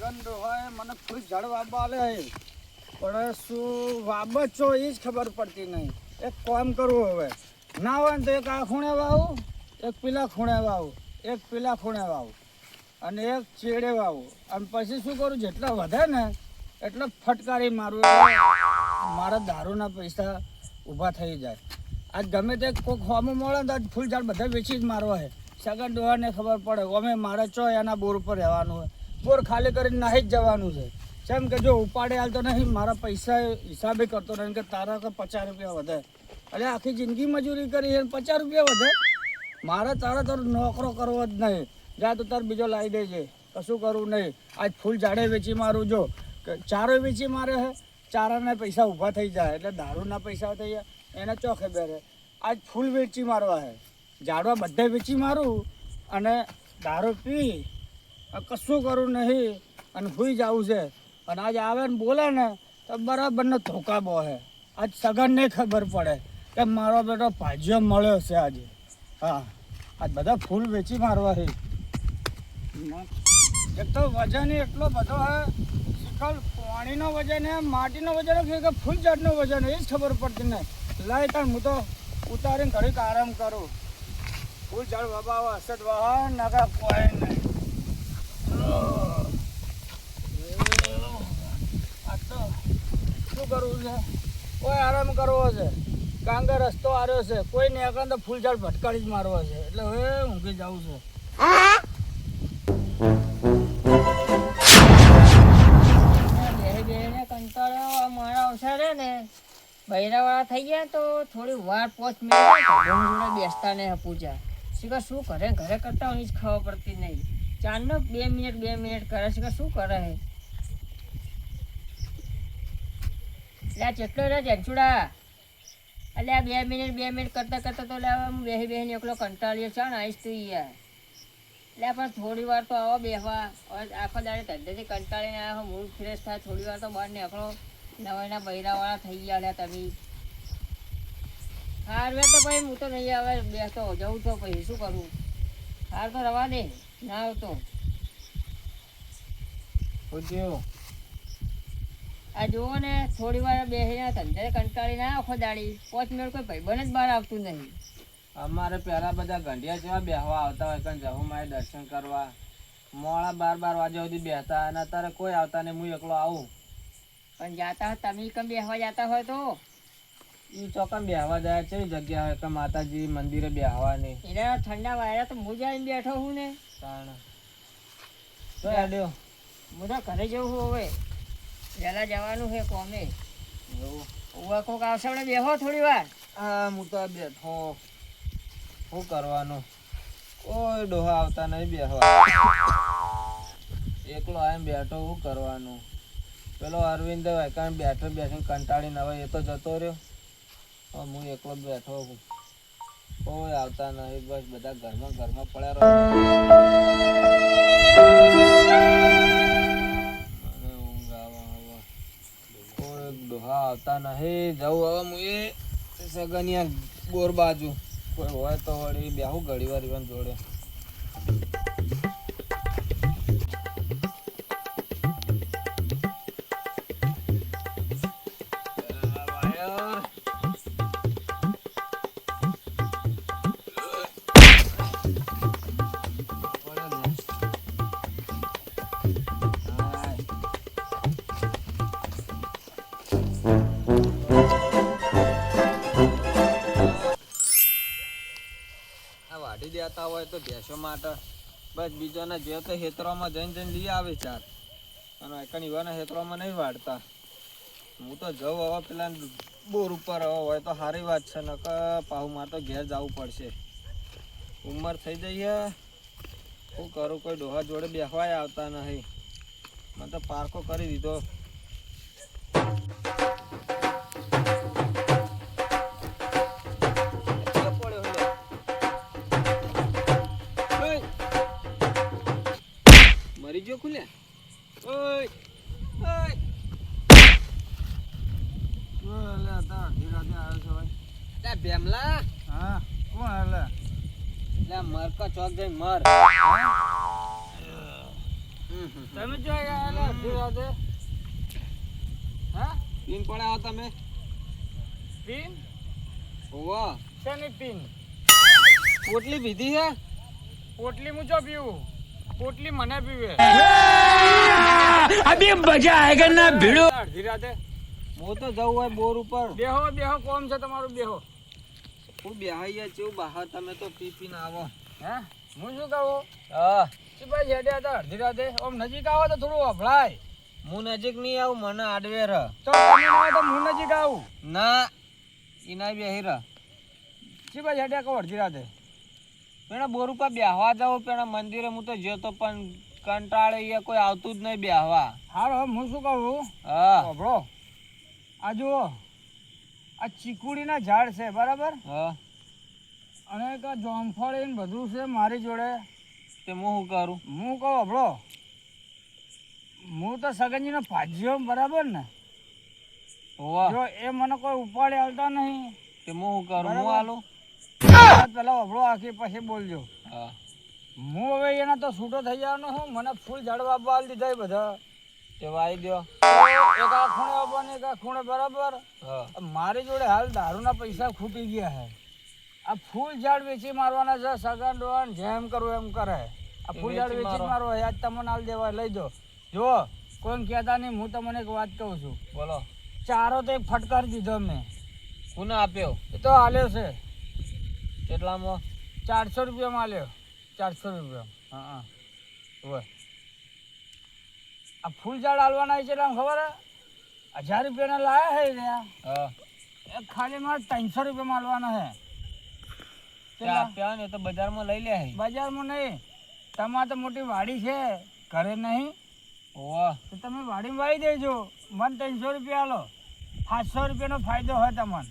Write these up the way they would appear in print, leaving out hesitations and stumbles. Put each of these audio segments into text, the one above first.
સગન ડોહાએ મને ફૂલ ઝાડ વાવવા આલે પણ શું વાબ છો એ જ ખબર પડતી નહીં. એક કામ કરવું હવે ના હોય ને તો એક આ ખૂણે વાવું, એક પેલા ખૂણે વાવું, એક પેલા ખૂણે વાવું અને એક ચેડે વાવું અને પછી શું કરું જેટલા વધે ને એટલે ફટકારી મારું એટલે મારા દારૂના પૈસા ઊભા થઈ જાય. આજ ગમે તે કોઈક હોમું મળે ને આજ ફૂલ ઝાડ બધા વેચી જ મારવા છે. સગન ડોહાને ખબર પડે અમે મારે ચો એના બોર ઉપર રહેવાનું હોય, બોર ખાલી કરીને નાહી જ જવાનું છે. જેમ કે જો ઉપાડે હાલતો નહીં મારા પૈસા હિસાબે કરતો નહીં કે તારા કે 50 રૂપિયા વધે એટલે આખી જિંદગી મજૂરી કરી 50 રૂપિયા વધે મારે તારા તો નોકરો કરવો જ નહીં. જા તો તાર બીજો લાવી દેજે, કશું કરવું નહીં. આજ ફૂલ ઝાડે વેચી મારું જો ચારો વેચી મારે છે, ચારાના પૈસા ઊભા થઈ જાય એટલે દારૂના પૈસા થઈ જાય એને ચો ખબર છે. આજ ફૂલ વેચી મારવા છે, ઝાડવા બધા વેચી મારું અને દારૂ પી કશું કરું નહીં અને સુઈ જવું છે. અને આજ આવે ને બોલે ને તો બરાબરનો ધોકા બહુ છે. આજ સગનને ખબર પડે કે મારો બેટો ભાજ્યો મળ્યો છે આજે. હા આજ બધા ફૂલ વેચી મારવા છે. એક તો વજન એટલો બધો હે શીખલ પાણીનો વજન હે, માટીનો વજન હે કે ફૂલ ઝાડનો વજન એ જ ખબર પડતી નહીં. લાય તાર હું તો ઉતારીને ઘડીક આરામ કરું. ફૂલ ઝાડ બાબા હસત વાહ નગા કોઈ નહીં. આ તો શું કરવું છે, કોઈ આરામ કરવો છે કારણ કે રસ્તો આવ્યો છે, કોઈ નહીં તો ફૂલ ઝાડ ભટકાડી જ મારવો છે એટલે હવે ઊંઘી જવું છે. કંટાળો મારા અવસરે ને બૈરાવાળા થઈ ગયા તો થોડી વાર 5 મિનિટ જોડે બેસતા ને પૂજા શીખર શું કરે ઘરે કરતા હોય જ ખબર પડતી નહીં. ચારનો 2 મિનિટ કરે શીખર શું કરે હે એટલે ચેટલો રે જેચુડા એટલે આ 2 મિનિટ કરતા કરતા તો હું બેસી એકલો કંટાળ્યો છે ને આવીશ તું યાર. એટલે પણ થોડી વાર તો આવો બેસવા આખો દાડે ધંધેથી કંટાળીને આવ્યો મૂડ ફ્રેશ થાય થોડી વાર તો બહાર નીકળો. નવાના બૈરાવાળા થઈ ગયા લે તમે. હાર વે તો ભાઈ હું તો નહીં આવે બેસતો જવું તો પછી શું કરું. હાર તો રવા દે ના આવતો. આ જુઓ ને થોડી વાર બેસીને ધંધે કંટાળીને આખો દાડી 5 મિનિટ કોઈ ભાઈબંધ જ બહાર આવતું નહીં. અમારે પહેલા બધા ગંઢિયા જેવા બેહવા આવતા હોય કારણ જવું મારે દર્શન કરવા મોડા 12 વાગ્યા સુધી બેસતા અને અત્યારે કોઈ આવતા નહીં. હું એકલો આવું પણ જાતા હોય તમે કેમ બેસવા જતા હોય તો એ ચોકમ બેહવા જાય છે જગ્યા હોય કે માતાજી મંદિરે બેહવાની એના ઠંડા વાયરા તો હું જઈને બેઠો હું ને તો આડ્યો હું તો ઘરે જવું હવે વહેલા જવાનું છે કોમે. એવું કોક આવશે આપણે બેહો થોડી વાર. હા હું તો બેઠો શું કરવાનું કોઈ ડોહા આવતા નહીં બેહવા એકલો આવીને બેઠો શું કરવાનું. પેલો અરવિંદ કારણ બેઠો કંટાળીને હવે એ તો જતો રહ્યો હું એકલો બેઠો છું. કોઈ આવતા નહીં બસ બધા ઘરમાં પડ્યા રહો. ઊંઘ આવે હવે કોઈ ડોહા આવતા નહીં. જવું હવે હું એ સગનિયા બોર બાજુ કોઈ હોય તો વળી બેહું ઘડી વાર ઇવન જોડે. વાઢી દેતા હોય તો ભેંસો માટે બસ બીજાના જે તો ખેતરોમાં જઈને લઈ આવે ચાર અને એકણ એવાના ખેતરોમાં નહીં વાળતા. હું તો જઉં હવે પેલા બોર ઉપર હોય તો સારી વાત છે ને કે પાહુ મારે તો ઘેર જવું પડશે. ઉંમર થઈ જઈએ શું કરું કોઈ ડોહા જોડે બેસવાય આવતા નહીં. મને તો પારકો કરી દીધો. મરી ગયો ખુલે ઓય ઓય ઓલે તા ધીરાતે આવે છે ભાઈ. લે બેમલા હા કોણ હાલે લે મર કા ચોક જઈ મર. તમે જો યાર અડધી રાતે હા પીન પડે આવો તમે પીન વાહ શેની પીન પોટલી પીધી છે પોટલી હું ચો પીવું પોટલી મને પીવે अभी मजा आएगा ना भिड़ो। અડધી રાતે હું તો જવું હોય બોર ઉપર બેહો બેહો કોમ છે તમારું બેહો હું બેહાઈ ચેવું બહાર તમે તો પી પીને આવો હે હું શું કહું હા શું ભાઈ હેડ્યા હતા અડધી રાતે ઓમ નજીક આવો તો થોડું અભળાય હું નજીક નહીં આવું મને આડવે રહ તો તમે ના હોય તો હું નજીક આવું ના ઈના બેહી રહ શું ભાઈ હેડ્યા કહો અડધી રાતે પેલા બોર ઉપર બેહવા જાવ પેલા મંદિરે હું તો જતો પણ કંટાળે અહીંયા કોઈ આવતું જ નહીં બેહવા હારો હું શું કહું હા અભળો આ જુઓ આ ચીકુડીના ઝાડ છે બરાબર હા અને એક જોમફળ ને બધું છે મારી જોડે તે હું શું કરું હું કહું અભળો હું તો સગનજીનો ભાજ્યો બરાબર ને વાહ જો એ મને કોઈ ઉપાડે આવતા નહીં તે હું શું કરું હું બરાબર. આલું પેલા અભળો આખી પછી બોલજો હા હું હવે એના તો છૂટો થઈ જવાનો હું મને ફૂલ ઝાડવા આપવા આલી દીધા એ બધા તે વાઈ દો એક આ ખૂણે આપવાને એક આ ખૂણે બરાબર હા મારી જોડે હાલ દારૂના પૈસા ખૂટી ગયા છે આ ફૂલ ઝાડ વેચી મારવાના છે સગન ડોન જેમ કરવું એમ કરે આ ફૂલ ઝાડ વેચી વેચી જ મારો. મારવા આજ તમને હાલ દેવા લઈ દો જો કોઈ કહેતા નહીં હું તમને એક વાત કહું છું બોલો ચારો તો એક ફટકાર દીધો મેં કોને આપ્યો એ તો હાલ્યો છે કેટલામાં 400 રૂપિયામાં હાલ્યો 400 રૂપિયા હા હા હોય આ ફૂલ ઝાડ હાલવાના છે એટલે આમ ખબર હે 1000 રૂપિયાના લાયા હે રહ્યા હા એક ખાલી મારે 300 રૂપિયામાં હાલવાના હે તે આપ્યા ને તો બજારમાં લઈ લે બજારમાં નહીં તમારે તો મોટી વાડી છે ઘરે નહીં વાહ તો તમે વાડીમાં વાવી દેજો મને 300 રૂપિયા હાલો 700 રૂપિયાનો ફાયદો હોય તમને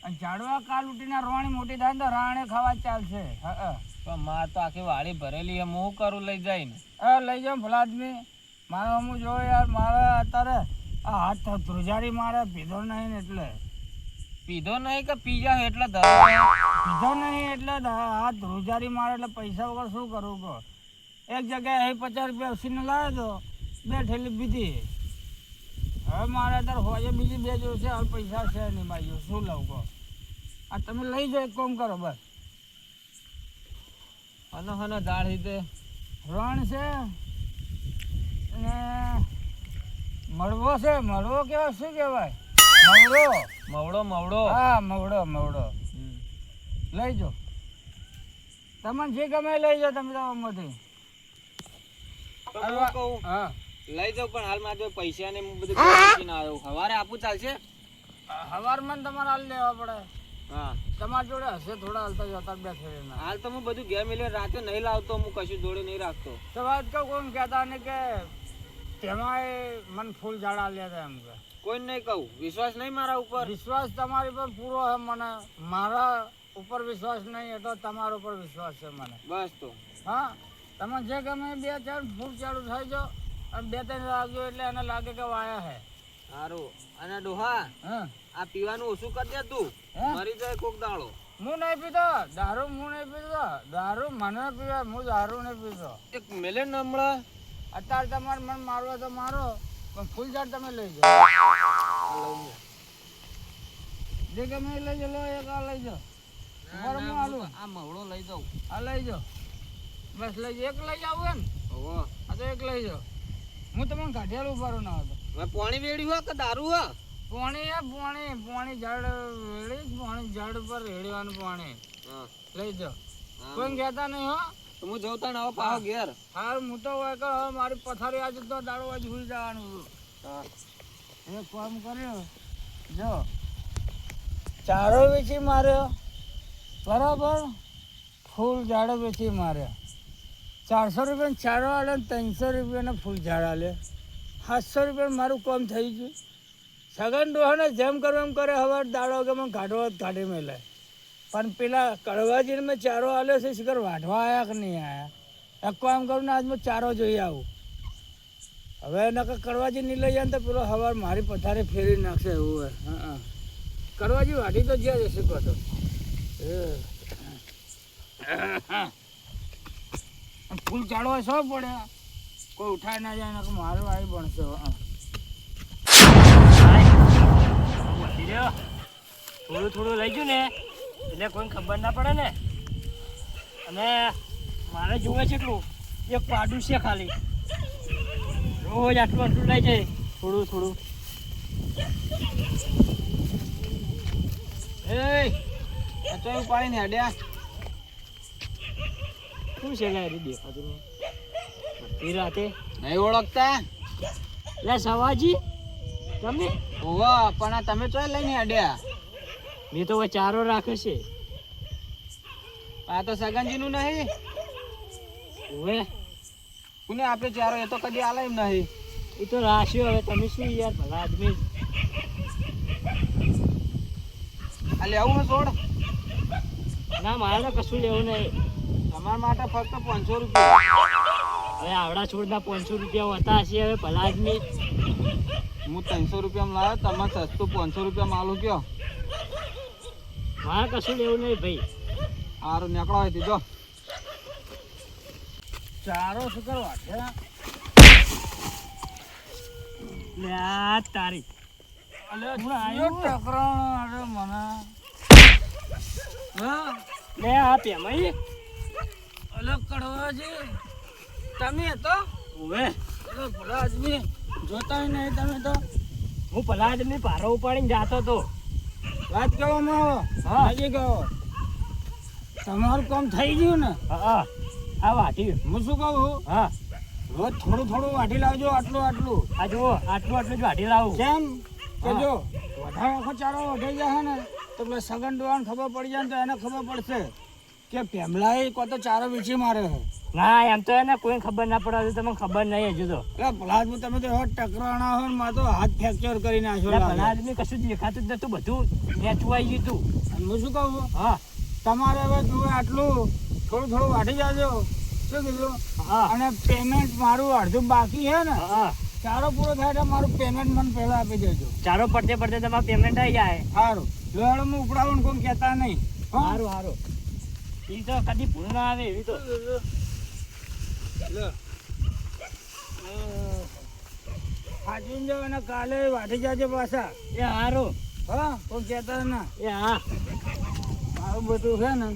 અને ઝાડવા કાલ ઉઠીને રોણી મોટી થાય ને તો રાણે ખાવા ચાલશે હા પણ માર તો આખી વાડી ભરેલી છે હું શું કરું લઈ જઈને હા લઈ જાઓ ભલા આદમી મારે હું જો યાર મારે અત્યારે આ હાથ ધ્રુજારી મારે પીધો નહીં ને એટલે પીધો નહીં કે પીજા એટલે ધરો પીધો નહીં એટલે હાથ ધ્રુજારી મારે એટલે પૈસા વગર શું કરું કહો એક જગ્યાએ 50 રૂપિયા ઉછીને લાવ્યો તો 2 થેલી પીધી હવે મારે અત્યારે હોય બીજી 2 જો છે હવે પૈસા છે નહીં મારી જોડે. શું લઉં કહો આ તમે લઈ જાઓ એક કામ કરો બસ અને ઝાડ રીતે રણ છે અને મળવો છે મળવો કેવાય શું કહેવાય મવડો મવડો મવડો હા મવડો મવડો લઈ જાઓ તમને જે ગમે એ લઈ જાઓ તમે તો આમાંથી તો હું કહું હા લઈ જાઉં પણ હાલ મારે પૈસા ને હું બધું વેચીને આવ્યો સવારે આપું ચાલશે હવારમાં તમારે હાલ લેવા પડે હા તમારી જોડે હશે થોડા હાલતા જતા 2 થેલીના હાલ તો હું બધું ઘેર મિલે રાતે નહીં લાવતો હું કશું જોડે નહીં રાખતો તો વાત કહું કોણ કહેતા ને કે તેમાંય મને ફૂલ ઝાડા લે એમ કે કોઈ નહીં કહું વિશ્વાસ નહીં મારા ઉપર વિશ્વાસ તમારી પર પૂરો છે મને મારા ઉપર વિશ્વાસ નહીં એટલે તમારા ઉપર વિશ્વાસ છે મને બસ તો હા તમે જે ગમે 2-4 ફૂટ ચાલુ થઈ જાઓ અને 2-3 રાખજો એટલે એને લાગે કે વાયા હે સારું અને ડોહા હા આ પીવાનું ઓછું કરી દે તું હે? મરી જાય કોક દાડો હું નહીં પીતો દારૂ હું નહીં પીતો દારૂ મને પીવાય હું દારૂ નહીં પીતો એક મેલે ને હમણાં અત્યારે તમારે મને મારવો તો મારો પણ ફૂલ ઝાડ તમે લઈ જાઓ જે ગમે એ લઈ જાઓ લો એક આ લઈ જાઓ બરાબર હું હાલું આ મવડો લઈ જાઉં આ લઈ જાઓ બસ લઈ જાઓ એક લઈ જાવ એમ હવે આ તો એક લઈ જાઓ હું તમને કાઢિયાલું ઉભારો ના હતો હવે પાણી વેડ્યું હોય કે દારૂ હોય પોણી ઝાડ રેડી પોણી ઝાડ ઉપર રેડવાનું પાણી હા લઈ જાઓ હા. કોઈ કહેતા નહીં હો તો હું જઉં તાણ હવે પાછો ઘેર હાલ હું તો હોય કે હવે મારી પથારી આજે તો દાડો આજ ભૂલી જવાનું હા એક કામ કર્યો જો ચારો વેચી માર્યો બરાબર ફૂલ ઝાડો વેચી માર્યા 400 રૂપિયાનો ચારો આલે 300 રૂપિયાનો ફૂલ ઝાડ આલે 700 રૂપિયાનું મારું કામ થઈ ગયું સગન ડોહાને જેમ કરવું એમ કરે હવે દાડો કે મને કાઢવો કાઢી મેલે પણ પેલા કડવાજીને મેં ચારો આલ્યો છે શિખર વાઢવા આવ્યા કે નહીં આવ્યા એક કામ કરું ને આજ મેં ચારો જોઈ આવું હવે નકર કડવાજી નહીં લઈ જાય ને તો પેલો હવાર મારી પથારે ફેરી નાખશે એવું હોય હા કડવાજી વાઢી તો જ્યાં જશે કહો તો ફૂલ ચાળવા શો પડે કોઈ ઉઠાય ના જાય ને કે મારું આવી ભણશે થોડું થોડું લઈ ગયું ને એટલે કોઈ ખબર ના પડે ને. અને મારે જોવે છે એટલું એક પાડું છે ખાલી, રોજ આટલું આટલું લઈ જાય થોડું થોડું. એ અચાયું પાડીને હેડ્યા. શું છે લે હરી દેખાતું નહીં. એ રાતે નહીં ઓળખતા? લે સવાજી તમે ઓવા પણ આ તમે ચોય લઈને હેડ્યા? મેં તો હવે ચારો રાખે છે. આ તો સગનજીનું નહીં. હવે કોને આપે ચારો? એ તો કદી આલે એમ નહીં. એ તો રાખ્યો. હવે તમે શું યાર ભલા આદમી. આ લેવું હે છોડ? ના મારે તો કશું લેવું નહીં. તમારા માટે ફક્ત 500 રૂપિયા. હવે આવડા છોડના 500 રૂપિયા હોતા હશે. હવે ભલા આદમી હું 300 રૂપિયામાં લાવ્યો, તમે સસ્તું 500 રૂપિયામાં આલું કયો? મારે કશું લેવું નહીં ભાઈ. સારું નીકળો હોય જો. ચારો શું કરવા છે? લે આ તારી અલે ટકરાણો અરે મને હા લે આ પેમાઈ. અલે કડવાજી તમે તો હવે અલે ભલા આદમી જોતા નહીં તમે તો. હું ભલા આદમી પારો ઉપાડીને જાતો હતો. વાત કહેવામાં આવો. હા. હજી કહો તમારું કામ થઈ ગયું ને? હા આ વાટી. હું શું કહું? હા રોજ થોડું થોડું વાટી લાવજો. આટલું આટલું આ જુઓ આટલું આટલું જ વાટી લાવું. કેમ કે હા. જો વધારે આખો ચારો વઢાઈ જાય ને તો પેલા સગન ડોહાને ખબર પડી જાય ને તો એને ખબર પડશે કે પેમલાએ કો તો ચારો વીછી મારે છે. ના એમ તો એને કોઈ ખબર ના પડે. તમને ખબર નહીં હજુ તો. એટલે ભલા આદમી તમે તો એવા ટકરાણા હોય ને મારે તો હાથ ફ્રેક્ચર કરી નાખ્યો લે લાગે. ભલા આદમી કશું દેખાતું જ નતું. બધું નેચવાઈ ગયું તું. અને હું શું કહું? હા તમારે હવે જુએ આટલું થોડું થોડું વાટી જાજો. શું કીધું? હા અને પેમેન્ટ મારું અડધું બાકી છે ને, હા ચારો પૂરો થાય તો મારું પેમેન્ટ મને પહેલા આપી દેજો. ચારો પડતે પડતે તમારે પેમેન્ટ આવી જાય. સારું લોહાડો હું ઉપડાવું કોઈ કહેતા નહીં. હો? સારું સારું. એ તો કદી ભૂલ ના આવે એવી તો. સાચવીને જાઓ અને કાલે વાટી જાજો પાછા. એ સારું. હા કોઈ કહેતા ના. એ હા આવું બધું છે ને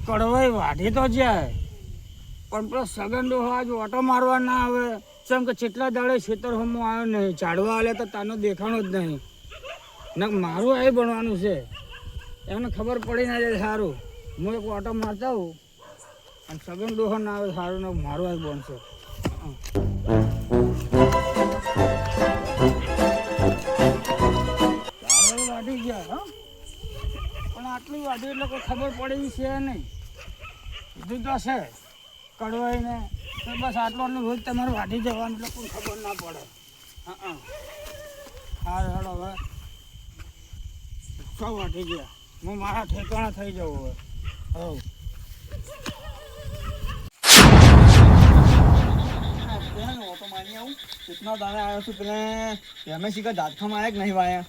કડવાઈ વાઢી તો જાય પણ પેલો સગન ડોહો આજ ઓટો મારવા ના આવે. કેમ કે કેટલા દાડે ખેતર હમો આવ્યો નહીં, ઝાડવા આલે તો તાનો દેખાણો જ નહીં ને. મારું આવી બનવાનું છે એમને ખબર પડી ના જાય. સારું હું એક ઓટો મારતા હોઉં અને સગન ડોહો ના આવે સારું ને મારું આવી બનશે. વાઢી ગયા હા પણ આટલું વાઢ્યું એટલે કોઈ ખબર પડી છે નહીં. બધું તો છે કડવાઈને તો બસ આટલું આટલું રોજ તમારે વાઢી જવાનું એટલે કોઈ ખબર ના પડે. હા હાર હેડો હવે સૌ વાઢી ગયા. હું મારા ઠેકાણા થઈ જવું હવે. હવ ઓટો મારી આવું. કેટલા દાડે આવ્યો છું. પેલા એમે શીખર જાતખામાં આવ્યા કે નહીં વાયા?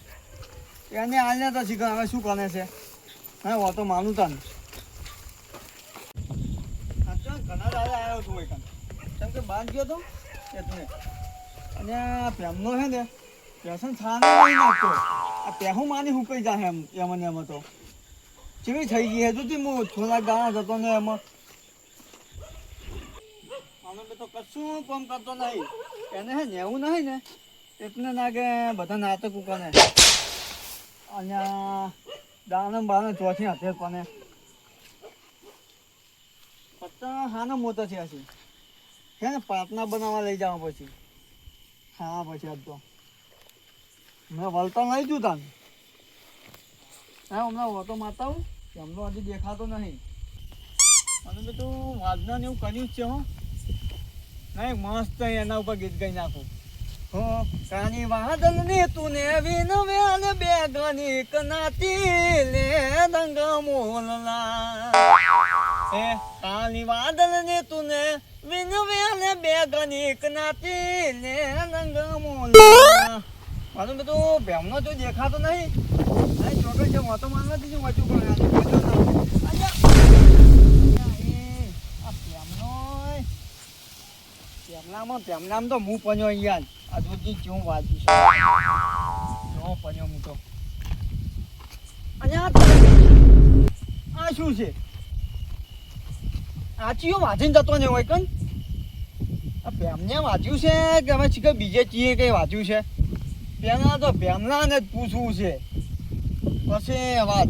એને આલ્યા તો શીખર હવે શું કરે છે? હા ઓટો માનું તને ઘણા દાડે આવ્યો છું એક કેમ કે બાંધ ગયો તો એટલે. અને આ પ્રેમનો છે ને પેશન ખાને નહીં નાખતો. આ પહેું માની હુકાઈ જાય એમ એમને એમાં તો કેવી થઈ ગઈ હજુ થી હું થોડાક દાણા જતો ને એમાં. અમે તો કશું કામ કરતો નહીં. એને હે ને એવું નહીં ને એટલે ના કે બધા નાટક કરે. અને દાણા બાને ચોથી હાથે પણ પત્તા હાના મોટા થયા છે. હે ને પાટના બનાવવા લઈ જવા પછી. હા પછી આજ તો મેં વળતા નહીં છું તાને. હા હમણાં ઓટો મારતા હું એમનો હજી દેખાતો નહીં. અને મેં તો વાદના ને એવું કર્યું જ છે. હો નહીં મસ્ત એના ઉપર ગીત ગાઈ નાખું. હો કાની વાદલ ને તું ને વિનવે અને બેગની કનાતી લે દંગ મોલના. હે કાની વાદલ ને તું ને વિનવે અને બેગની કનાતી લે દંગ મોલના. મારું બધું ભેમનો જો દેખાતો નહીં. નહીં ચોકડ છે વાતો માનવા દીધું વાંચું પણ આ ભેમનો પેમનામાં તો હું પન્યો યાર આ દૂધની કેવું વાંચી છે કેવો પન્યો હું તો અને આ શું છે આચીઓ વાંચીને જતો ને હોય કન આ પેમને વાંચ્યું છે કે અમે શીખર બીજે ચીએ કઈ વાંચ્યું છે પેલા તો પેમના ને જ પૂછવું છે પછી વાત